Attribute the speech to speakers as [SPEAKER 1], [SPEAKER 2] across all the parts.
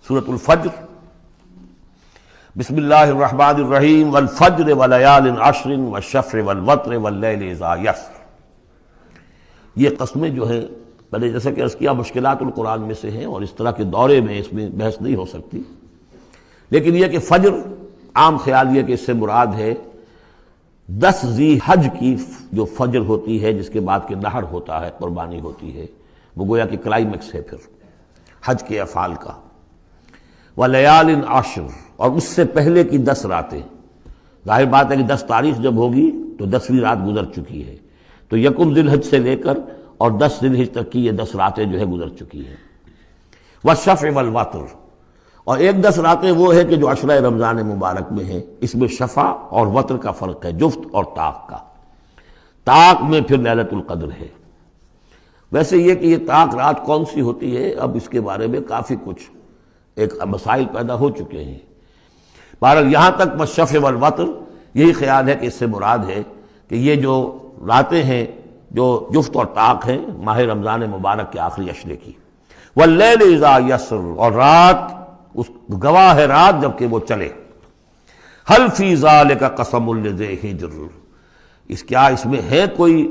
[SPEAKER 1] سورۃ الفجر، بسم اللہ الرحمن الرحیم، والفجر وليال عشر والشفع والوتر واللیل اذا یسر۔ یہ قسمیں جو ہیں پہلے جیسا کہ عرض کیا مشکلات القرآن میں سے ہیں، اور اس طرح کے دورے میں اس میں بحث نہیں ہو سکتی، لیکن یہ کہ فجر عام خیال یہ کہ اس سے مراد ہے 10 ذی حج کی جو فجر ہوتی ہے، جس کے بعد کہ نحر ہوتا ہے، قربانی ہوتی ہے، وہ گویا کہ کلائمیکس ہے پھر حج کے افعال کا۔ ولیال عشر، اور اس سے پہلے کی 10 راتیں، ظاہر بات ہے کہ 10 تاریخ جب ہوگی تو 10ویں رات گزر چکی ہے، تو یکم ذی الحج سے لے کر اور 10 ذی الحج تک کی یہ 10 راتیں جو ہے گزر چکی ہیں۔ والشفع والوتر، اور ایک 10 راتیں وہ ہے کہ جو عشرہ رمضان مبارک میں ہیں، اس میں شفع اور وتر کا فرق ہے، جفت اور طاق کا۔ طاق میں پھر لیلۃ القدر ہے۔ ویسے یہ کہ یہ طاق رات کون سی ہوتی ہے، اب اس کے بارے میں کافی کچھ ایک مسائل پیدا ہو چکے ہیں۔ بہرحال یہاں تک والشفع والوتر یہی خیال ہے کہ اس سے مراد ہے کہ یہ جو راتیں ہیں جو جفت اور طاق ہیں ماہ رمضان مبارک کے آخری عشرے کی۔ واللیل اذا یسر، اور رات اس گواہ ہے رات جب کہ وہ چلے۔ حل فی ذلک قسم لذی حجر، اس میں ہے کوئی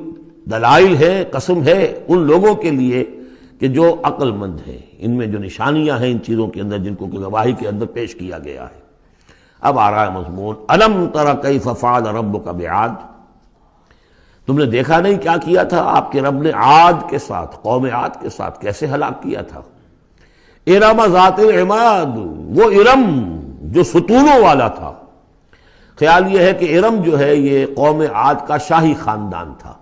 [SPEAKER 1] دلائل ہے، قسم ہے ان لوگوں کے لیے کہ جو عقل مند ہیں، ان میں جو نشانیاں ہیں ان چیزوں کے اندر جن کو کہ گواہی کے اندر پیش کیا گیا ہے۔ اب آ رہا ہے مضمون، الم تر کیف فعل ربک بعاد، تم نے دیکھا نہیں کیا کیا تھا آپ کے رب نے عاد کے ساتھ، قوم عاد کے ساتھ کیسے ہلاک کیا تھا۔ ارم ذات العماد، وہ ارم جو ستونوں والا تھا۔ خیال یہ ہے کہ ارم جو ہے یہ قوم عاد کا شاہی خاندان تھا،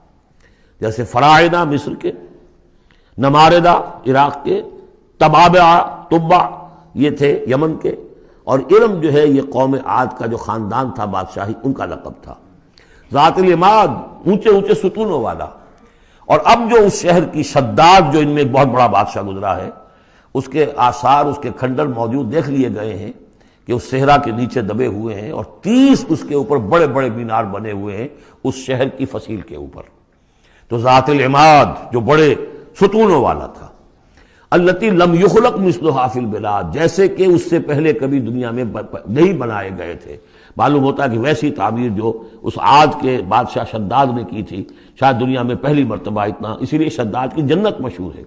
[SPEAKER 1] جیسے فراعنہ مصر کے، نماردہ عراق کے، تبع یہ تھے یمن کے، اور ارم جو ہے یہ قوم عاد کا جو خاندان تھا بادشاہی، ان کا لقب تھا۔ ذات العماد، اونچے اونچے ستونوں والا۔ اور اب جو اس شہر کی شداد جو ان میں ایک بہت بڑا بادشاہ گزرا ہے، اس کے آثار، اس کے کھنڈر موجود دیکھ لیے گئے ہیں کہ اس صحرا کے نیچے دبے ہوئے ہیں، اور 30 اس کے اوپر بڑے بڑے مینار بنے ہوئے ہیں اس شہر کی فصیل کے اوپر۔ تو ذات العماد جو بڑے ستونوں والا تھا، التی لم یخلق مثلھا فی البلاد، جیسے کہ اس سے پہلے کبھی دنیا میں نہیں بنائے گئے تھے۔ معلوم ہوتا ہے کہ ویسی تعمیر جو اس عاد کے بادشاہ شداد نے کی تھی، شاید دنیا میں پہلی مرتبہ اتنا، اسی لیے شداد کی جنت مشہور ہے،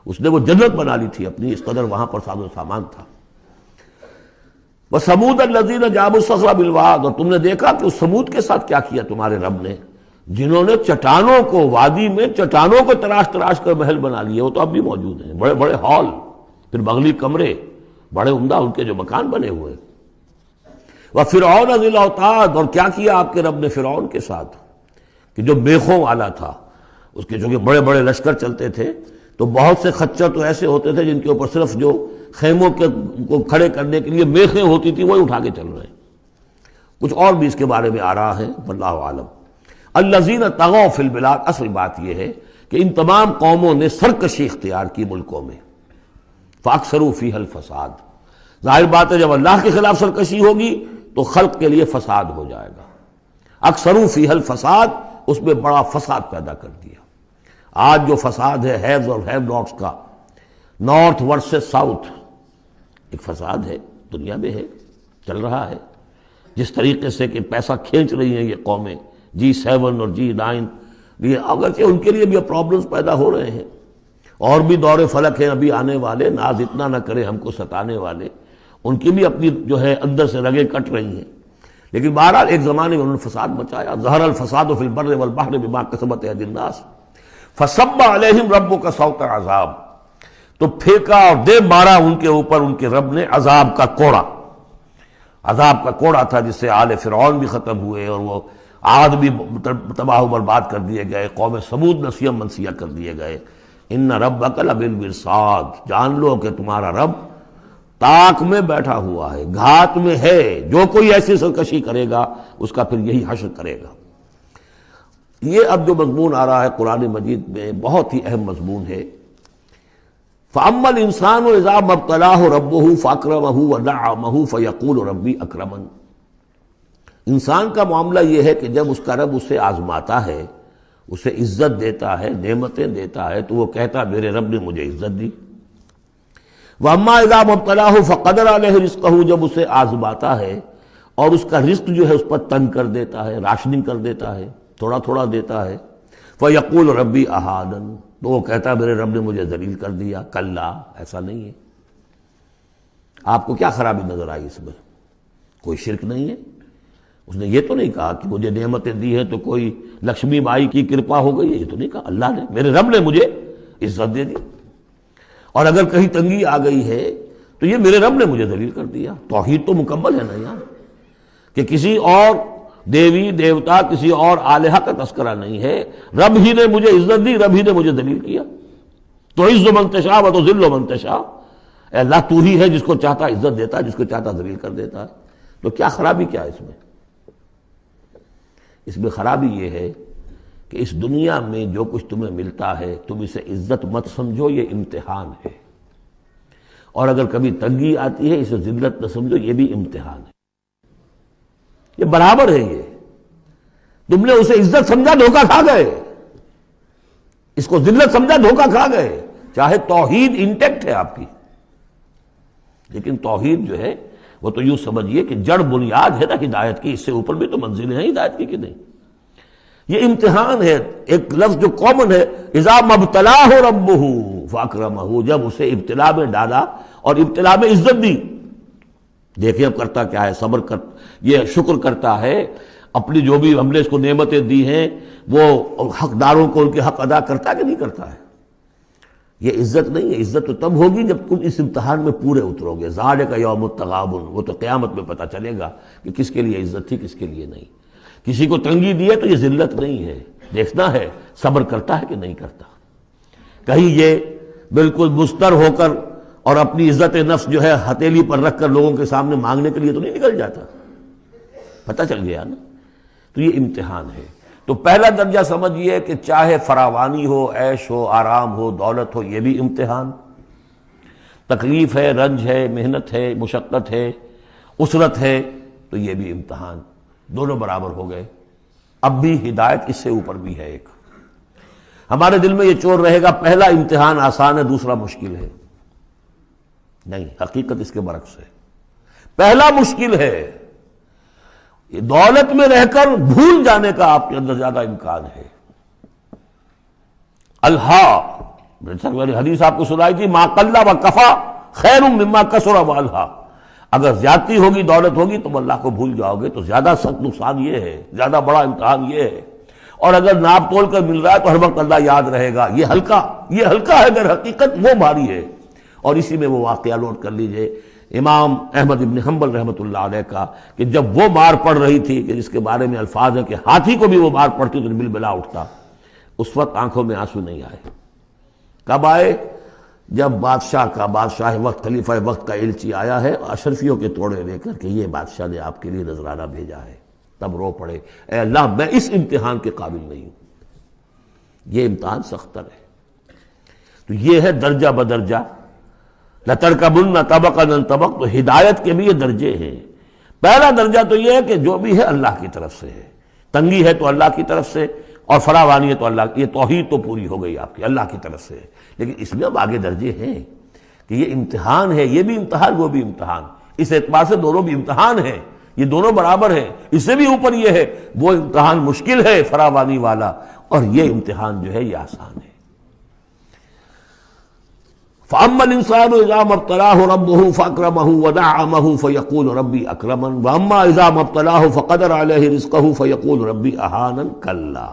[SPEAKER 1] اس نے وہ جنت بنا لی تھی اپنی، اس قدر وہاں پر ساز و سامان تھا۔ وَثَمُودَ الَّذِينَ جَابُوا الصَّخْرَ بِالْوَادِ، اور تم نے دیکھا کہ اس سمود کے ساتھ کیا کیا تمہارے رب نے، جنہوں نے چٹانوں کو، وادی میں چٹانوں کو تراش تراش کر محل بنا لیے، وہ تو اب بھی موجود ہیں، بڑے بڑے ہال، پھر بغلی کمرے، بڑے عمدہ ان کے جو مکان بنے ہوئے۔ وَفِرْعَوْنَ ذِي الْأَوْتَادِ، اور کیا کیا آپ کے رب نے فرعون کے ساتھ کہ جو میخوں والا تھا، اس کے جو کہ بڑے بڑے لشکر چلتے تھے، تو بہت سے خچر تو ایسے ہوتے تھے جن کے اوپر صرف جو خیموں کو کھڑے کرنے کے لیے میخیں ہوتی تھی وہی اٹھا کے چل رہے ہیں۔ کچھ اور بھی اس کے بارے میں آ رہا ہے، واللہ عالم۔ الذین طغوا فی البلاد، اصل بات یہ ہے کہ ان تمام قوموں نے سرکشی اختیار کی ملکوں میں، فاکثروا فیہا الفساد، ظاہر بات ہے جب اللہ کے خلاف سرکشی ہوگی تو خلق کے لیے فساد ہو جائے گا۔ اکثروا فیہا الفساد، اس میں بڑا فساد پیدا کر دیا۔ آج جو فساد ہے ہیوز اور ہیو ناٹس کا، نارتھ ورسز ساؤتھ، ایک فساد ہے دنیا میں، ہے چل رہا ہے، جس طریقے سے کہ پیسہ کھینچ رہی ہیں یہ قومیں، G7 اور G9، یہ اگرچہ ان کے لیے بھی پرابلمز پیدا ہو رہے ہیں، اور بھی دور فلک ہیں ابھی آنے والے، ناز اتنا نہ کرے ہم کو ستانے والے، ان کی بھی اپنی جو ہے اندر سے رگیں کٹ رہی ہیں، لیکن بہرحال ایک زمانے میں انہوں نے فساد مچایا۔ ظہر الفساد فی البر والبحر بما کسبت ایدی الناس فصب علیہم ربک صوت عذاب، تو پھینکا اور دے مارا ان کے اوپر ان کے رب نے عذاب کا کوڑا۔ عذاب کا کوڑا تھا جس سے آل فرعون بھی ختم ہوئے، اور وہ عاد بھی تباہ و برباد کر دیے گئے، قوم سمود نسیم منسیہ کر دیے گئے۔ ان ربک لبالمرصاد، جان لو کہ تمہارا رب طاق میں بیٹھا ہوا ہے، گھات میں ہے، جو کوئی ایسی سرکشی کرے گا اس کا پھر یہی حشر کرے گا۔ یہ اب جو مضمون آ رہا ہے قرآن مجید میں بہت ہی اہم مضمون ہے۔ فَأَمَّا الْإِنسَانُ إِذَا مَا ابْتَلَاهُ رَبُّهُ فَأَكْرَمَهُ وَنَعَّمَهُ فَيَقُولُ رَبِّي أَكْرَمَنِ، انسان کا معاملہ یہ ہے کہ جب اس کا رب اسے آزماتا ہے، اسے عزت دیتا ہے، نعمتیں دیتا ہے، تو وہ کہتا میرے رب نے مجھے عزت دی۔ وَأَمَّا إِذَا مَبْتَلَاهُ فَقَدَرَ عَلَيْهِ رِزْقَهُ، جب اسے آزماتا ہے اور اس کا رزق جو ہے اس پر تنگ کر دیتا ہے، راشننگ کر دیتا ہے، تھوڑا تھوڑا دیتا ہے، فَيَقُولُ رَبِّي أَهَانَنِ، تو وہ کہتا ہے میرے رب نے مجھے ذلیل کر دیا۔ کلا، ایسا نہیں ہے۔ آپ کو کیا خرابی نظر آئی اس میں؟ کوئی شرک نہیں ہے۔ اس نے یہ تو نہیں کہا کہ مجھے نعمتیں دی ہیں تو کوئی لکشمی بائی کی کرپا ہو گئی ہے، یہ تو نہیں کہا۔ اللہ نے، میرے رب نے مجھے عزت دے دی، اور اگر کہیں تنگی آ گئی ہے تو یہ میرے رب نے مجھے ذلیل کر دیا۔ توحید تو مکمل ہے نا یار، کہ کسی اور دیوی دیوتا کسی اور الہہ کا تذکرہ نہیں ہے، رب ہی نے مجھے عزت دی، رب ہی نے مجھے ذلیل کیا۔ تو عز من تشاء و تذل من تشاء، اے اللہ تو ہی ہے جس کو چاہتا عزت دیتا ہے، جس کو چاہتا ذلیل کر دیتا ہے۔ تو کیا خرابی کیا ہے اس میں؟ اس میں خرابی یہ ہے کہ اس دنیا میں جو کچھ تمہیں ملتا ہے تم اسے عزت مت سمجھو، یہ امتحان ہے، اور اگر کبھی تنگی آتی ہے اسے ذلت نہ سمجھو، یہ بھی امتحان ہے۔ یہ برابر ہے، یہ تم نے اسے عزت سمجھا دھوکہ کھا گئے، اس کو ذلت سمجھا دھوکہ کھا گئے۔ چاہے توحید انٹیکٹ ہے آپ کی، لیکن توحید جو ہے وہ تو یوں سمجھیے کہ جڑ بنیاد ہے نا ہدایت کی، اس سے اوپر بھی تو منزلیں ہیں ہدایت کی کہ نہیں؟ یہ امتحان ہے۔ ایک لفظ جو کامن ہے، اذا مبتلاہ ربہ فاکرمہ، جب اسے ابتلا میں ڈالا اور ابتلا میں عزت دی۔ دیکھیں اب کرتا کیا ہے، صبر کر، یہ شکر کرتا ہے، اپنی جو بھی ہم نے اس کو نعمتیں دی ہیں وہ حقداروں کو ان کے حق ادا کرتا ہے کہ نہیں کرتا ہے؟ یہ عزت نہیں ہے، عزت تو تب ہوگی جب تم اس امتحان میں پورے اترو گے۔ ذالک یوم التغابن، وہ تو قیامت میں پتہ چلے گا کہ کس کے لیے عزت تھی کس کے لیے نہیں۔ کسی کو تنگی دی ہے تو یہ ذلت نہیں ہے، دیکھنا ہے صبر کرتا ہے کہ نہیں کرتا۔ کہیں یہ بالکل مستر ہو کر اور اپنی عزت نفس جو ہے ہتھیلی پر رکھ کر لوگوں کے سامنے مانگنے کے لیے تو نہیں نکل جاتا، پتہ چل گیا نا۔ تو یہ امتحان ہے۔ تو پہلا درجہ سمجھیے کہ چاہے فراوانی ہو، عیش ہو، آرام ہو، دولت ہو، یہ بھی امتحان، تکلیف ہے، رنج ہے، محنت ہے، مشقت ہے، اسرت ہے، تو یہ بھی امتحان، دونوں برابر ہو گئے۔ اب بھی ہدایت اس سے اوپر بھی ہے ایک۔ ہمارے دل میں یہ چور رہے گا پہلا امتحان آسان ہے دوسرا مشکل ہے، نہیں، حقیقت اس کے برعکس ہے۔ پہلا مشکل ہے، یہ دولت میں رہ کر بھول جانے کا آپ کے اندر زیادہ امکان ہے۔ میں نے حدیث آپ کو سنائی تھی، ما قل و کفا خیر مما کثر و الہا، اگر زیادتی ہوگی دولت ہوگی تم اللہ کو بھول جاؤ گے تو زیادہ سخت نقصان یہ ہے، زیادہ بڑا امتحان یہ ہے۔ اور اگر ناپ تول کر مل رہا ہے تو ہر وقت اللہ یاد رہے گا، یہ ہلکا ہے، اگر حقیقت وہ بھاری ہے۔ اور اسی میں وہ واقعہ نوٹ کر لیجئے امام احمد ابن حنبل رحمۃ اللہ علیہ کا، کہ جب وہ مار پڑ رہی تھی کہ جس کے بارے میں الفاظ ہیں کہ ہاتھی کو بھی وہ مار پڑتی تو بل بلا اٹھتا، اس وقت آنکھوں میں آنسو نہیں آئے۔ کب آئے؟ جب بادشاہ وقت، خلیفہ وقت کا ایلچی آیا ہے اشرفیوں کے توڑے لے کر کہ یہ بادشاہ نے آپ کے لیے نذرانہ بھیجا ہے، تب رو پڑے، اے اللہ میں اس امتحان کے قابل نہیں ہوں۔ یہ امتحان سختر ہے۔ تو یہ ہے درجہ بدرجہ، لَتَرْكَبُنَّ طَبَقًا عَنْ طَبَقٍ، تو ہدایت کے بھی یہ درجے ہیں۔ پہلا درجہ تو یہ ہے کہ جو بھی ہے اللہ کی طرف سے ہے، تنگی ہے تو اللہ کی طرف سے، اور فراوانی ہے تو اللہ کی، یہ توحید تو پوری ہو گئی آپ کی، اللہ کی طرف سے۔ لیکن اس میں اب آگے درجے ہیں کہ یہ امتحان ہے، یہ بھی امتحان وہ بھی امتحان، اس اعتبار سے دونوں بھی امتحان ہیں، یہ دونوں برابر ہیں۔ اس سے بھی اوپر یہ ہے، وہ امتحان مشکل ہے فراوانی والا، اور یہ امتحان جو ہے یہ آسان ہے۔ فَأَمَّا الْإِنسَانُ إِذَا مَا ابْتَلَاهُ رَبُّهُ فَأَكْرَمَهُ وَنَعَّمَهُ فَيَقُولُ رَبِّي أَكْرَمَنِ وَأَمَّا إِذَا مَا ابْتَلَاهُ فَقَدَرَ عَلَيْهِ رِزْقَهُ فَيَقُولُ رَبِّي أَهَانَنِ كَلَّا۔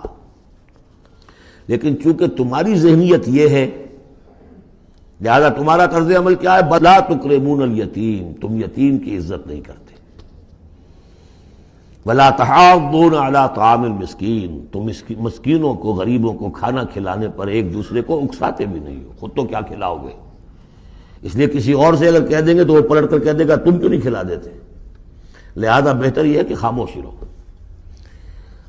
[SPEAKER 1] لیکن چونکہ تمہاری ذہنیت یہ ہے، لہذا تمہارا طرز عمل کیا ہے؟ بَلَا تُكْرِمُونَ الْيَتِيمَ، تم یتیم کی عزت نہیں کرتے۔ وَلَا تَحَاضُّونَ عَلَىٰ طَعَامِ الْمِسْكِينِ، تم مسکینوں کو، غریبوں کو کھانا کھلانے پر ایک دوسرے کو اکساتے بھی نہیں ہو، خود تو کیا کھلاؤ گے؟ اس لیے کسی اور سے اگر کہہ دیں گے تو وہ پلٹ کر کہہ دے گا تم کیوں نہیں کھلا دیتے، لہذا بہتر یہ ہے کہ خاموش رہو۔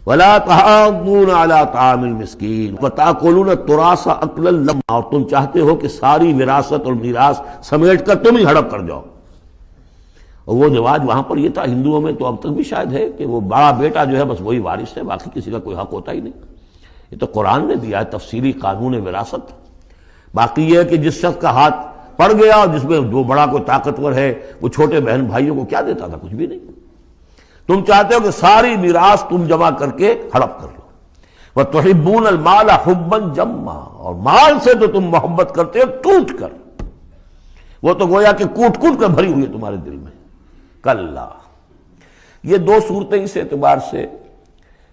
[SPEAKER 1] وَلَا تَحَاضُّونَ عَلَىٰ طَعَامِ الْمِسْكِينِ وَتَأْكُلُونَ التُّرَاثَ أَكْلًا لَمًّا، اور تم چاہتے ہو کہ ساری وراثت اور میراث سمیٹ کر تم ہی ہڑپ کر جاؤ۔ اور وہ رواج وہاں پر یہ تھا، ہندوؤں میں تو اب تک بھی شاید ہے، کہ وہ بڑا بیٹا جو ہے بس وہی وارث ہے، باقی کسی کا کوئی حق ہوتا ہی نہیں۔ یہ تو قرآن نے دیا ہے تفصیلی قانون وراثت۔ باقی یہ ہے کہ جس شخص کا ہاتھ پڑ گیا، اور جس میں جو بڑا کوئی طاقتور ہے وہ چھوٹے بہن بھائیوں کو کیا دیتا تھا؟ کچھ بھی نہیں۔ تم چاہتے ہو کہ ساری میراث تم جمع کر کے ہڑپ کر لو۔ وَتُحِبُّونَ الْمَالَ حُبًّا جَمًّا، اور مال سے تو تم محبت کرتے ہو ٹوٹ کر، وہ تو گویا کہ کوٹ کوٹ کر بھری ہوئی ہے تمہارے دل میں۔ کلا، یہ دو صورتیں اس اعتبار سے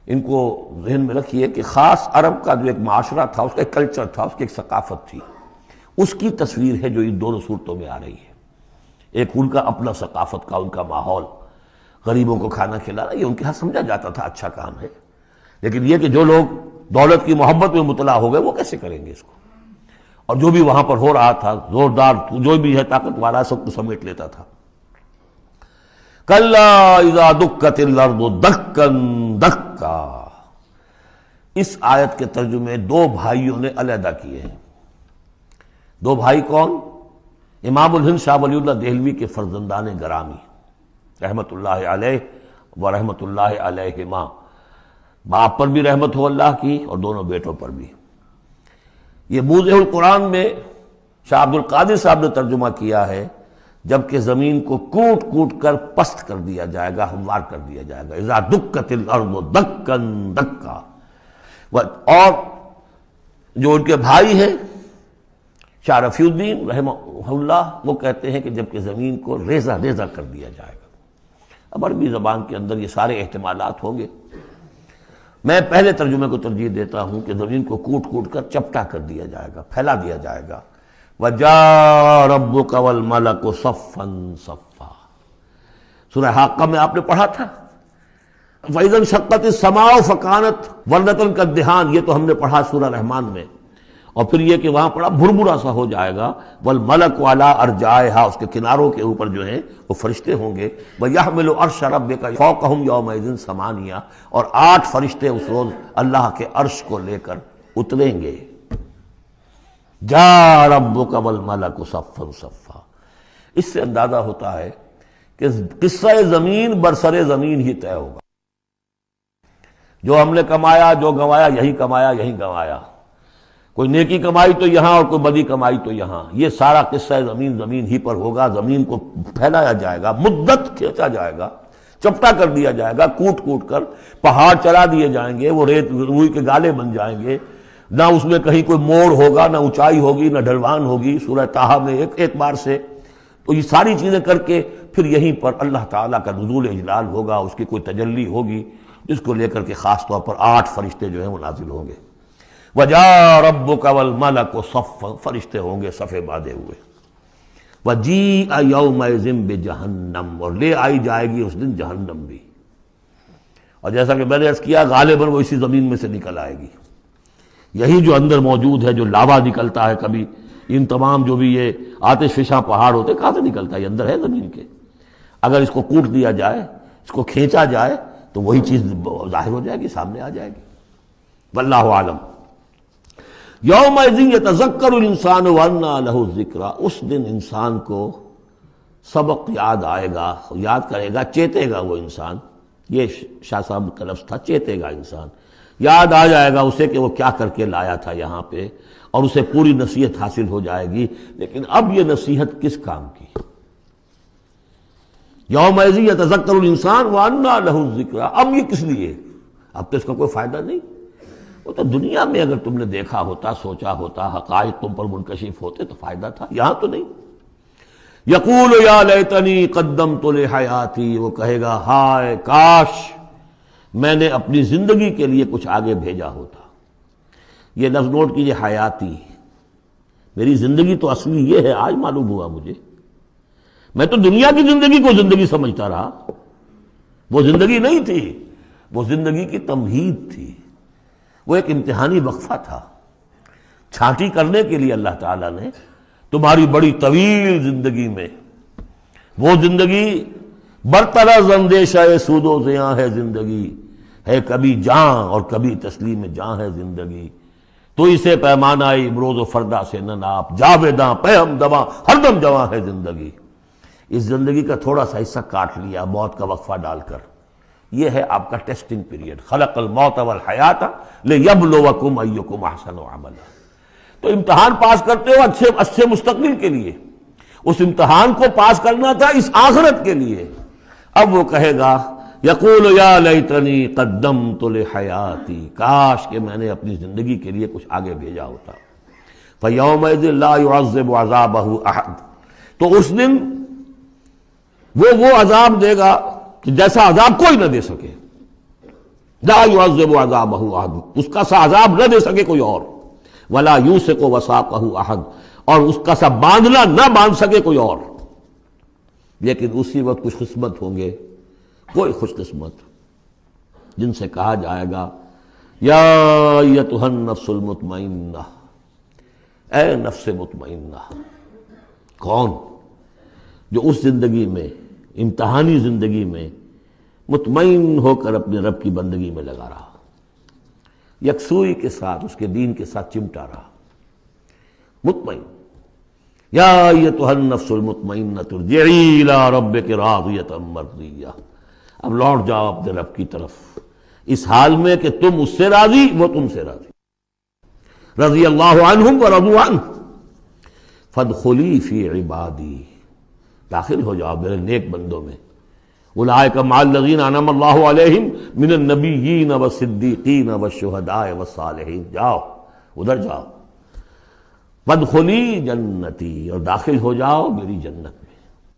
[SPEAKER 1] ان کو ذہن میں رکھیے کہ خاص عرب کا جو ایک معاشرہ تھا، اس کا ایک کلچر تھا، اس کی ایک ثقافت تھی، اس کی تصویر ہے جو ان دونوں صورتوں میں آ رہی ہے۔ ایک ان کا اپنا ثقافت کا، ان کا ماحول، غریبوں کو کھانا کھلانا، یہ ان کے ہاں سمجھا جاتا تھا اچھا کام ہے، لیکن یہ کہ جو لوگ دولت کی محبت میں مبتلا ہو گئے وہ کیسے کریں گے اس کو؟ اور جو بھی وہاں پر ہو رہا تھا، زوردار جو بھی ہے طاقت والا، سب کو سمیٹ لیتا تھا۔ کلا اذا دکت الارض دکا دکا، اس آیت کے ترجمے دو بھائیوں نے علیحدہ کیے ہیں۔ دو بھائی کون؟ امام الہند شاہ ولی اللہ دہلوی کے فرزندان گرامی رحمت اللہ علیہ و رحمت اللہ علیہما، باپ پر بھی رحمت ہو اللہ کی اور دونوں بیٹوں پر بھی۔ یہ موضع القرآن میں شاہ عبد القادر صاحب نے ترجمہ کیا ہے، جبکہ زمین کو کوٹ کوٹ کر پست کر دیا جائے گا، ہموار کر دیا جائے گا، اذا دکت الارض دکا دکا۔ اور جو ان کے بھائی ہیں شاہ رفیع الدین رحمہ اللہ، وہ کہتے ہیں کہ جبکہ زمین کو ریزہ ریزہ کر دیا جائے گا۔ اب عربی زبان کے اندر یہ سارے احتمالات ہوں گے، میں پہلے ترجمے کو ترجیح دیتا ہوں کہ زمین کو کوٹ کوٹ کر چپٹا کر دیا جائے گا، پھیلا دیا جائے گا۔ وَجَاءَ رَبُّكَ وَالْمَلَكُ صَفًّا صَفًّا، سورہ حاقہ میں آپ نے پڑھا تھا فَإِذَا انشَقَّتِ السَّمَاءُ فَكَانَتْ وَرْدَةً كَالدِّهَانِ، یہ تو ہم نے پڑھا سورہ رحمان میں، اور پھر یہ کہ وہاں پڑھا بھربھرا سا ہو جائے گا، وَالْمَلَكُ عَلَىٰ أَرْجَائِهَا، اس کے کناروں کے اوپر جو ہیں وہ فرشتے ہوں گے، وَيَحْمِلُ عَرْشَ رَبِّكَ فَوْقَهُمْ يَوْمَئِذٍ ثَمَانِيَةٌ، اور 8 فرشتے اس روز اللہ کے عرش کو لے کر اتریں گے۔ جاء ربک والملک صفا صفا، اس سے اندازہ ہوتا ہے کہ قصہ زمین برسر زمین ہی طے ہوگا۔ جو ہم نے کمایا، جو گنوایا، یہی کمایا یہی گنوایا، کوئی نیکی کمائی تو یہاں اور کوئی بدی کمائی تو یہاں، یہ سارا قصہ زمین زمین ہی پر ہوگا۔ زمین کو پھیلایا جائے گا، مدت کھینچا جائے گا، چپٹا کر دیا جائے گا، کوٹ کوٹ کر پہاڑ چلا دیے جائیں گے، وہ ریت روئی کے گالے بن جائیں گے، نہ اس میں کہیں کوئی موڑ ہوگا، نہ اونچائی ہوگی، نہ ڈھلوان ہوگی۔ سورہ طٰہٰ میں ایک بار سے تو یہ ساری چیزیں کر کے پھر یہیں پر اللہ تعالیٰ کا نزول اجلال ہوگا، اس کی کوئی تجلی ہوگی جس کو لے کر کے خاص طور پر 8 فرشتے جو ہیں وہ نازل ہوں گے۔ وَجَاءَ رَبُّكَ وَالْمَلَكُ صَفًّا، فرشتے ہوں گے صفے باندھے ہوئے۔ وَجِيءَ يَوْمَئِذٍ بِجَهَنَّمَ، اور لے آئی جائے گی اس دن جہنم بھی، اور جیسا کہ میں نے عرض کیا غالباً وہ اسی زمین میں سے نکل آئے گی۔ یہی جو اندر موجود ہے، جو لاوا نکلتا ہے کبھی، ان تمام جو بھی یہ آتش فشاں پہاڑ ہوتے کہاں سے نکلتا ہے؟ یہ اندر ہے زمین کے، اگر اس کو کوٹ دیا جائے، اس کو کھینچا جائے تو وہی چیز ظاہر ہو جائے گی، سامنے آ جائے گی۔ واللہ عالم۔ یومئذ یتذکر الانسان وانیٰ لہ الذکریٰ، اس دن انسان کو سبق یاد آئے گا، یاد کرے گا، چیتے گا وہ انسان۔ یہ شاہ صاحب کا لفظ تھا، چیتے گا انسان، یاد آ جائے گا اسے کہ وہ کیا کر کے لایا تھا یہاں پہ، اور اسے پوری نصیحت حاصل ہو جائے گی۔ لیکن اب یہ نصیحت کس کام کی؟ یومئذ یتذکر الانسان وانیٰ لہ الذکریٰ، اب یہ کس لیے؟ اب تو اس کا کوئی فائدہ نہیں۔ وہ تو دنیا میں اگر تم نے دیکھا ہوتا، سوچا ہوتا، حقائق تم پر منکشف ہوتے تو فائدہ تھا، یہاں تو نہیں۔ یقول یا لیتنی قدمت لحیاتی، وہ کہے گا ہائے کاش میں نے اپنی زندگی کے لیے کچھ آگے بھیجا ہوتا۔ یہ لفظ نوٹ کیجئے، حیاتی، میری زندگی تو اصلی یہ ہے، آج معلوم ہوا مجھے، میں تو دنیا کی زندگی کو زندگی سمجھتا رہا، وہ زندگی نہیں تھی، وہ زندگی کی تمہید تھی، وہ ایک امتحانی وقفہ تھا۔ چھانٹی کرنے کے لیے اللہ تعالیٰ نے تمہاری بڑی طویل زندگی میں، وہ زندگی برطرز اندیشہ سود و زیاں ہے، زندگی ہے کبھی جاں اور کبھی تسلیم جاں ہے زندگی، تو اسے پیمانہ امروز و فردا سے نہ ناپ، جاویداں پہ ہم دواں ہر دم جواں ہے زندگی۔ اس زندگی کا تھوڑا سا حصہ کاٹ لیا موت کا وقفہ ڈال کر، یہ ہے آپ کا ٹیسٹنگ پیریڈ۔ خلق الموت والحیات لیبلوکم ایکم احسن عملا، تو امتحان پاس کرتے ہو اچھے مستقبل کے لیے، اس امتحان کو پاس کرنا تھا اس آخرت کے لیے. اب وہ کہے گا یقول یا لیتنی قدمت لحیاتی، کاش کہ میں نے اپنی زندگی کے لیے کچھ آگے بھیجا ہوتا. فیومئذ لا يعذب عذابہ احد، تو اس دن وہ عذاب دے گا کہ جیسا عذاب کوئی نہ دے سکے. لا يعذب عذابہ احد، اس کا سا عذاب نہ دے سکے کوئی اور. ولا یوثق وثاقہ احد، اور اس کا سا باندھنا نہ باندھ سکے کوئی اور. لیکن اسی وقت خوش قسمت ہوں گے کوئی خوش قسمت جن سے کہا جائے گا یا ایتھا النفس المطمئنہ، اے نفس مطمئنہ. کون؟ جو اس زندگی میں، امتحانی زندگی میں مطمئن ہو کر اپنے رب کی بندگی میں لگا رہا، یکسوئی کے ساتھ اس کے دین کے ساتھ چمٹا رہا. مطمئن، یا ایتھا النفس المطمئنہ ارجعی الی ربک راضیۃ مرضیہ، اب لوٹ جاؤ اپنے رب کی طرف اس حال میں کہ تم اس سے راضی، وہ تم سے راضی. رضی اللہ عنہم ورضوا عنہ فادخلی فی عبادی، داخل ہو جاؤ میرے نیک بندوں میں. اولئک مع الذین انعم اللہ علیہم من النبیین والصدیقین والشہداء والصالحین. جاؤ ادھر جاؤ. وادخلی جنتی، اور داخل ہو جاؤ میری جنت میں.